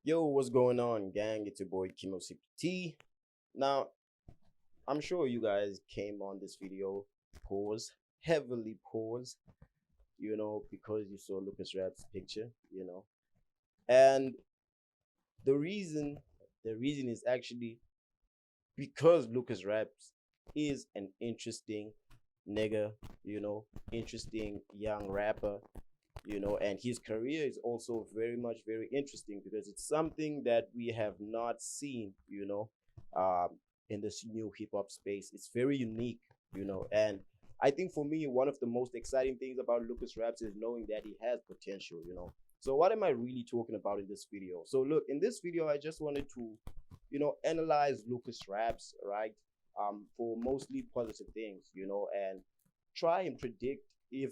Yo, what's going on, gang? It's your boy Kimo CPT. Now, I'm sure you guys came on this video, heavily pause, because you saw Lucas Rap's picture. And the reason, the reason is actually because Lucas Raps is an interesting nigga, interesting young rapper, and his career is also very interesting because it's something that we have not seen, um, in this new hip hop space. It's very unique, and I think for me, one of the most exciting things about Lucas Raps is knowing that he has potential. So what am I really talking about in this video? So look, in this video, I just wanted to analyze Lucas Raps, right? For mostly positive things, and try and predict if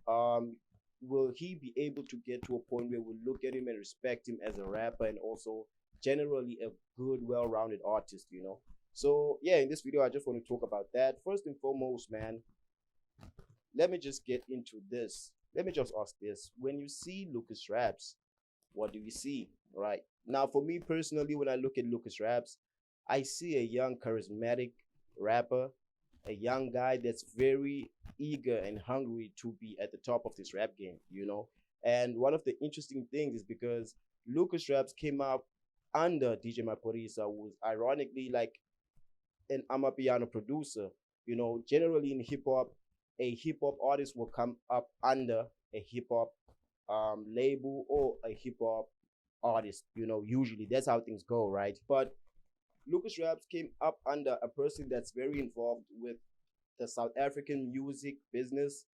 um will he be able to get to a point where we'll look at him and respect him as a rapper and also generally a good, well-rounded artist. So yeah, in this video, I just want to talk about that. First and foremost, man, let me just get into this. Let me just ask this. When you see Lucas Raps, what do you see? Right. Now, for me personally, when I look at Lucas Raps, I see a young, charismatic rapper, a young guy that's very eager and hungry to be at the top of this rap game. And one of the interesting things is because Lucas Raps came out under DJ Maporisa, who was ironically like an amapiano producer. Generally in hip hop, a hip hop artist will come up under a hip hop label or a hip hop artist. Usually that's how things go, right? But Lucas Raps came up under a person that's very involved with the South African music business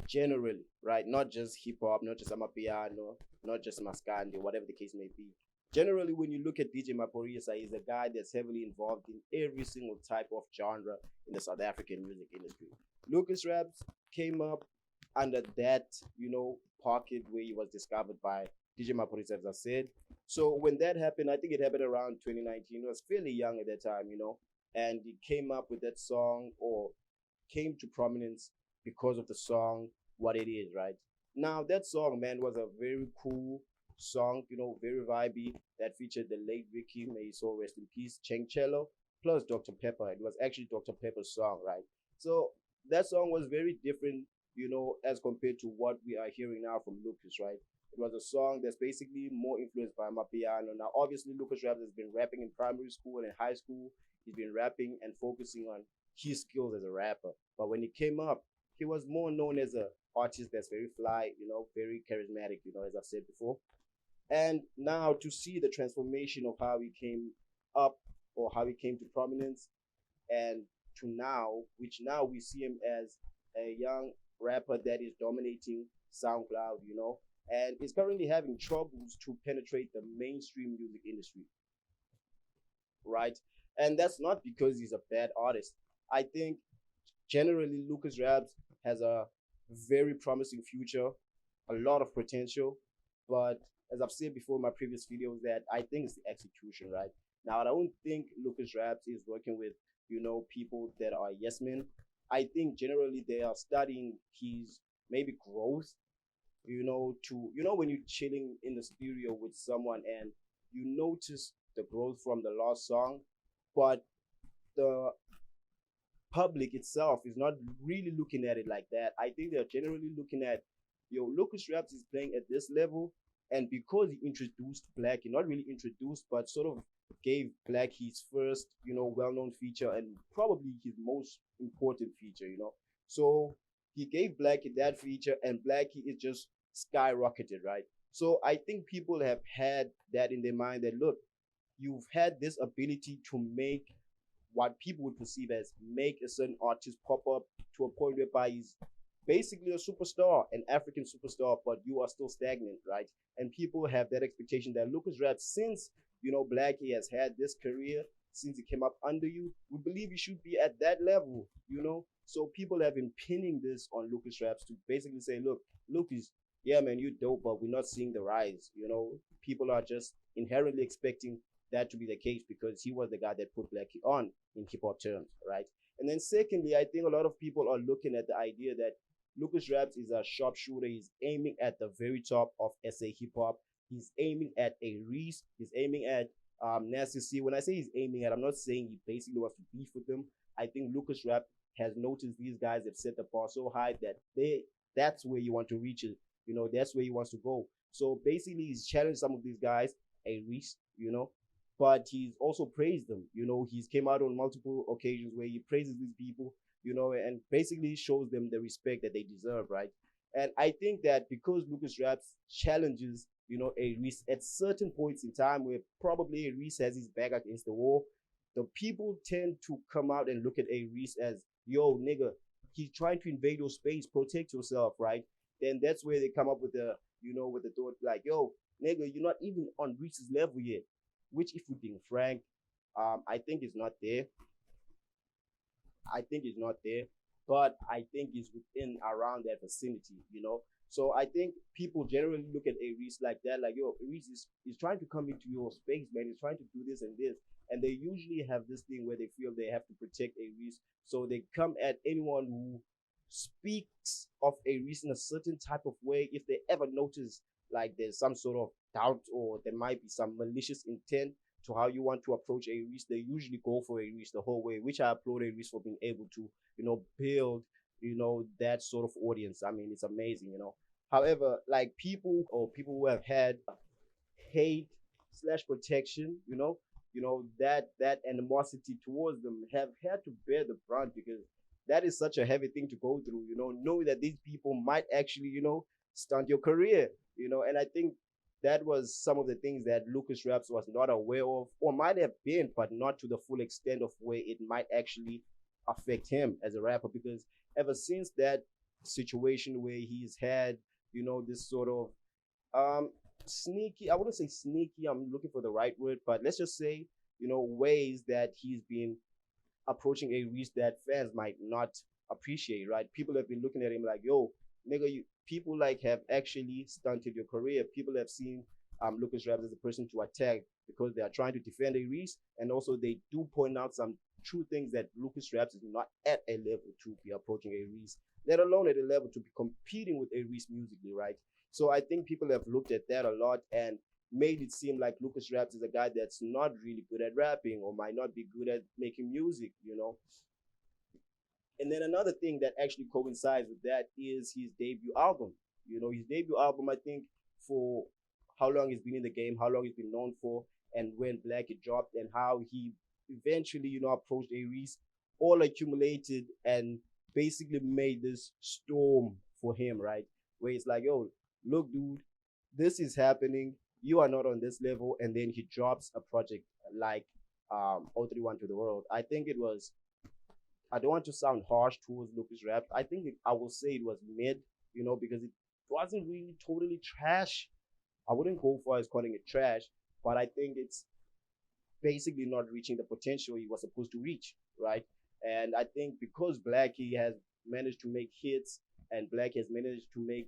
generally, right? Not just hip hop, not just amapiano, not just maskandi, whatever the case may be. Generally, when you look at DJ Maporisa, he's a guy that's heavily involved in every single type of genre in the South African music industry. Lucas Raps came up under that pocket where he was discovered by DJ Maporisa, as I said. So when that happened, I think it happened around 2019. He was fairly young at that time, and he came up with that song or came to prominence because of the song What It Is, right? Now that song, man, was a very cool song, very vibey, that featured the late Ricky, may his soul rest in peace, Cello, plus Dr. Pepper. It was actually Dr. Pepper's song, right? So that song was very different, as compared to what we are hearing now from Lucas, right? It was a song that's basically more influenced by Mapiano. Now, obviously, Lucas Raps has been rapping in primary school and in high school. He's been rapping and focusing on his skills as a rapper. But when he came up, he was more known as a artist that's very fly, very charismatic, as I've said before. And now to see the transformation of how he came up or how he came to prominence and to now, which now we see him as a young rapper that is dominating SoundCloud, and is currently having troubles to penetrate the mainstream music industry, right? And that's not because he's a bad artist. I think generally Lucas Raps has a very promising future, a lot of potential, but as I've said before in my previous videos, that I think it's the execution, right? Now, I don't think Lucas Raps is working with people that are yes men. I think generally they are studying his maybe growth, to when you're chilling in the studio with someone and you notice the growth from the last song, but the public itself is not really looking at it like that. I think they're generally looking at, Lucas Raps is playing at this level, and because he introduced Black, he not really introduced, but sort of gave Black his first, well-known feature and probably his most important feature. So he gave Blackie that feature, and Blackie is just skyrocketed, right? So I think people have had that in their mind that look, you've had this ability to make what people would perceive as make a certain artist pop up to a point whereby he's basically a superstar, an African superstar, but you are still stagnant, right? And people have that expectation that Lucas Rap, since Blackie has had this career, since he came up under you, we believe he should be at that level. So people have been pinning this on Lucas Raps to basically say, look, Lucas, yeah, man, you dope, but we're not seeing the rise. People are just inherently expecting that to be the case because he was the guy that put Blackie on in hip hop terms, right? And then secondly, I think a lot of people are looking at the idea that Lucas Raps is a sharpshooter. He's aiming at the very top of SA hip hop. He's aiming at a-reece. He's aiming at Nasty C. When I say he's aiming at, I'm not saying he basically wants to beef with them. I think Lucasrap has noticed these guys have set the bar so high that that's where you want to reach it. That's where he wants to go. So basically, he's challenged some of these guys, a-reece, but he's also praised them. He's came out on multiple occasions where he praises these people, and basically shows them the respect that they deserve, right? And I think that because Lucas Raps challenges, a-reece at certain points in time where probably a-reece has his back against the wall, the people tend to come out and look at a-reece as, yo, nigga, he's trying to invade your space, protect yourself, right? Then that's where they come up with with the thought like, yo, nigga, you're not even on Reese's level yet. Which, if we're being frank, I think is not there. I think it's not there, but I think it's within around that vicinity. So I think people generally look at a-reece like that, like, yo, a-reece is trying to come into your space, man. He's trying to do this and this. And they usually have this thing where they feel they have to protect a-reece. So they come at anyone who speaks of a-reece in a certain type of way. If they ever notice like there's some sort of doubt or there might be some malicious intent to how you want to approach a-reece, they usually go for a-reece the whole way, which I applaud a-reece for being able to, build, that sort of audience. I mean, it's amazing. However, like people who have had hate slash protection, that animosity towards them have had to bear the brunt because that is such a heavy thing to go through, knowing that these people might actually, stunt your career, and I think that was some of the things that Lucas Raps was not aware of, or might have been, but not to the full extent of where it might actually affect him as a rapper. Because ever since that situation where he's had, this sort of sneaky, I wouldn't say sneaky, I'm looking for the right word, but let's just say, ways that he's been approaching a-reece that fans might not appreciate, right? People have been looking at him like, yo, nigga, people like have actually stunted your career. People have seen Lucas Raps as a person to attack because they are trying to defend a-reece, and also they do point out some true things that Lucas Raps is not at a level to be approaching a-reece, let alone at a level to be competing with a-reece musically, right? So I think people have looked at that a lot and made it seem like Lucas Raps is a guy that's not really good at rapping or might not be good at making music. And then another thing that actually coincides with that is his debut album. His debut album, I think, for how long he's been in the game, how long he's been known for, and when Black it dropped, and how he eventually, approached a-reece, all accumulated and basically made this storm for him, right? Where it's like, yo, look, dude, this is happening. You are not on this level. And then he drops a project like 031 to the world. I think it was, I don't want to sound harsh towards Lucas Rap. I will say it was mid, because it wasn't really totally trash. I wouldn't go far as calling it trash, but I think it's basically not reaching the potential he was supposed to reach, right? And I think because Blackie has managed to make hits and Black has managed to make,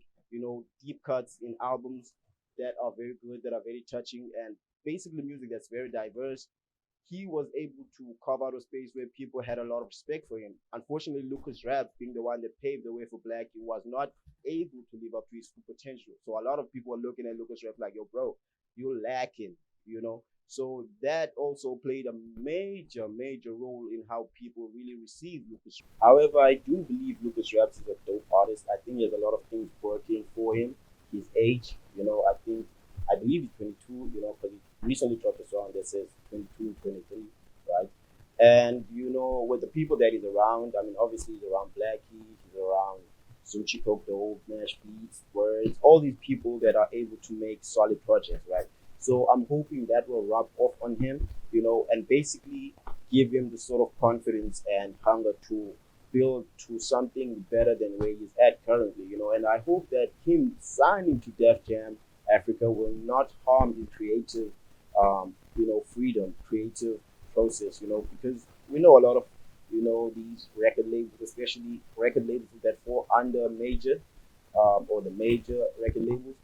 deep cuts in albums that are very good, that are very touching, and basically music that's very diverse, he was able to carve out a space where people had a lot of respect for him. Unfortunately, Lucas Rap, being the one that paved the way for Blackie, was not able to live up to his full potential. So a lot of people are looking at Lucas Rap like, yo, bro, you're lacking, you know. So that also played a major, major role in how people really receive Lucas. However, I do believe Lucas Raps is a dope artist. I think he has a lot of things working for him. His age, I believe he's 22, because he recently dropped a song that says 22, 23, right? And, with the people that he's around, I mean, obviously he's around Blackie, he's around Suchi Coke, the old Nash Beats, Words, all these people that are able to make solid projects, right? So I'm hoping that will rub off on him, and basically give him the sort of confidence and hunger to build to something better than where he's at currently, and I hope that him signing to Def Jam Africa will not harm his creative, freedom, creative process, because we know a lot of, these record labels, especially record labels that fall under major, or the major record labels,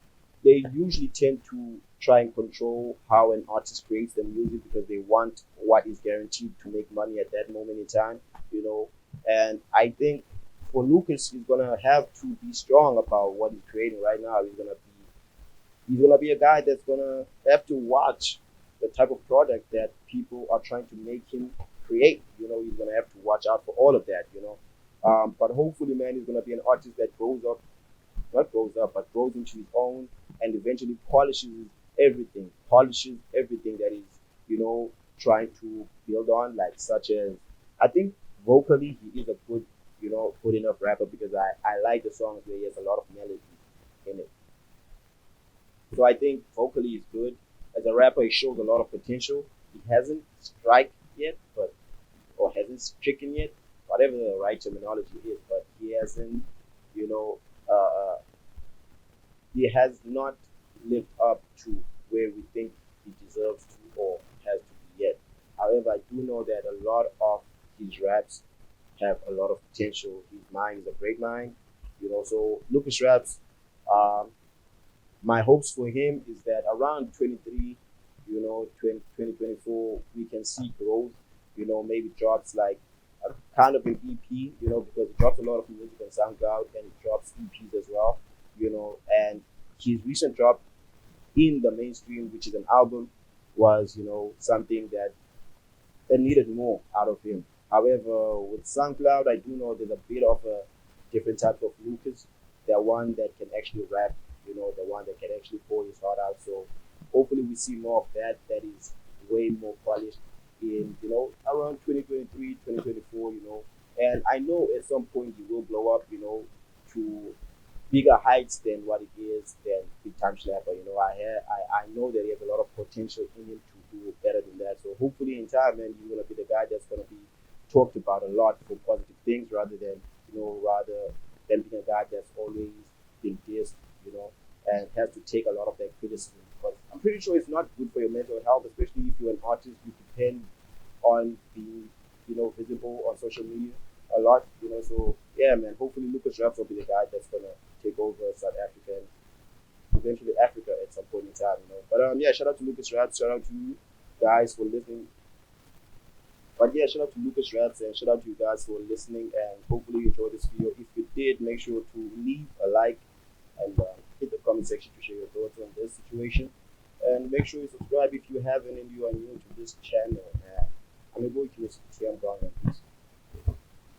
they usually tend to try and control how an artist creates their music because they want what is guaranteed to make money at that moment in time, And I think for Lucas, he's gonna have to be strong about what he's creating right now. He's gonna be He's gonna be a guy that's gonna have to watch the type of product that people are trying to make him create. He's gonna have to watch out for all of that. But hopefully, man, he's gonna be an artist that grows up, not grows up, but grows into his own, and eventually polishes everything that he's, trying to build on. Like such as, I think vocally he is a good enough rapper because I like the songs where he has a lot of melody in it. So I think vocally he's good. As a rapper, he shows a lot of potential. He hasn't strike yet, but or hasn't stricken yet, whatever the right terminology is. But he hasn't, you know, uh, he has not lived up to where we think he deserves to or has to be yet. However, I do know that a lot of his raps have a lot of potential. His mind is a great mind. So Lucas Raps, um, my hopes for him is that around 23, 2024, we can see growth. Maybe drops like a kind of an EP, because he drops a lot of music on SoundCloud and he drops EPs as well, and his recent drop in the mainstream, which is an album, was, something that needed more out of him. However, with SoundCloud, I do know there's a bit of a different type of Lucas, the one that can actually rap, the one that can actually pour his heart out. So hopefully we see more of that. That is way more polished in, around 2023, 2024, And I know at some point he will blow up, to bigger heights than what it is than Big Time Slapper. I know that he has a lot of potential in him to do better than that. So hopefully in time, man, he's gonna be the guy that's gonna be talked about a lot for positive things rather than being a guy that's always been dissed, and has to take a lot of that criticism because I'm pretty sure it's not good for your mental health, especially if you're an artist, you depend on being, visible on social media a lot, So yeah, man. Hopefully, Lucas Raps will be the guy that's gonna take over South Africa and eventually Africa at some point in time, But yeah, shout out to Lucas Raps. Shout out to you guys for listening. But yeah, shout out to Lucas Raps and shout out to you guys for listening. And hopefully, you enjoyed this video. If you did, make sure to leave a like and hit the comment section to share your thoughts on this situation. And make sure you subscribe if you haven't and you are new to this channel. I'm your boy, Kinos. I'm gone. Peace.